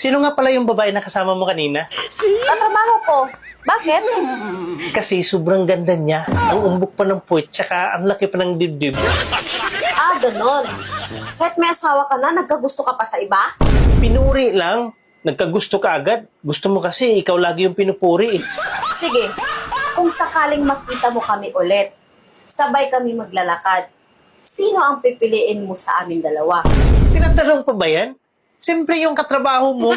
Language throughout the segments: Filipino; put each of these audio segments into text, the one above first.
Sino nga pala yung babae na kasama mo kanina? Katrabaho ko. Bakit? Kasi sobrang ganda niya. Ang umbok pa ng puwet, tsaka ang laki pa ng dibdib. Ah, ganon. Kahit may asawa ka na, nagkagusto ka pa sa iba? Pinuri lang. Nagkagusto ka agad. Gusto mo kasi ikaw lagi yung pinupuri eh. Sige, kung sakaling makita mo kami ulit, sabay kami maglalakad, sino ang pipiliin mo sa aming dalawa? Tinatanong pa ba yan? Siyempre yung katrabaho mo.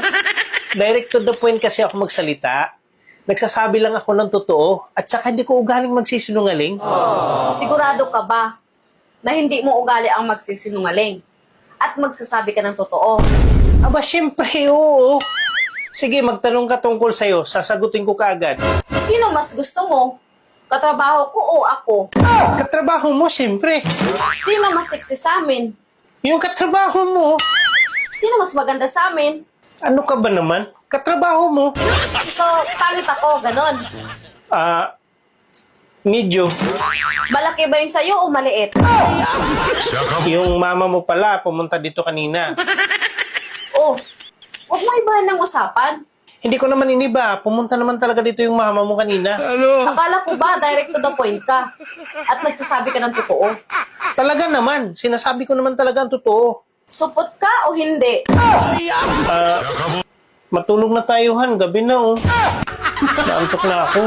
Direct to the point kasi ako magsalita. Nagsasabi lang ako ng totoo at saka hindi ko ugaling magsisinungaling. Sigurado ka ba na hindi mo ugali ang magsisinungaling at magsasabi ka ng totoo? Aba, siyempre, oo. Sige, magtanong ka tungkol sa'yo. Sasagutin ko kaagad. Sino mas gusto mo? Katrabaho ko o ako? Katrabaho mo, siyempre. Sino mas seksi sa amin? Yung katrabaho mo. Sino mas maganda sa amin? Ano ka ba naman? Katrabaho mo. So, pangit ako, ganon. Medyo. Malaki ba yung sa'yo o maliit? Yung mama mo pala, pumunta dito kanina. Oh, huwag mo ibahan ng usapan. Hindi ko naman iniba. Pumunta naman talaga dito yung mama mo kanina. Akala ko ba direct to the point ka at nagsasabi ka ng totoo? Talaga naman. Sinasabi ko naman talaga ang totoo. Supot ka o hindi? Matulog na tayo, Han. Gabi na, oh. Naantok na ako.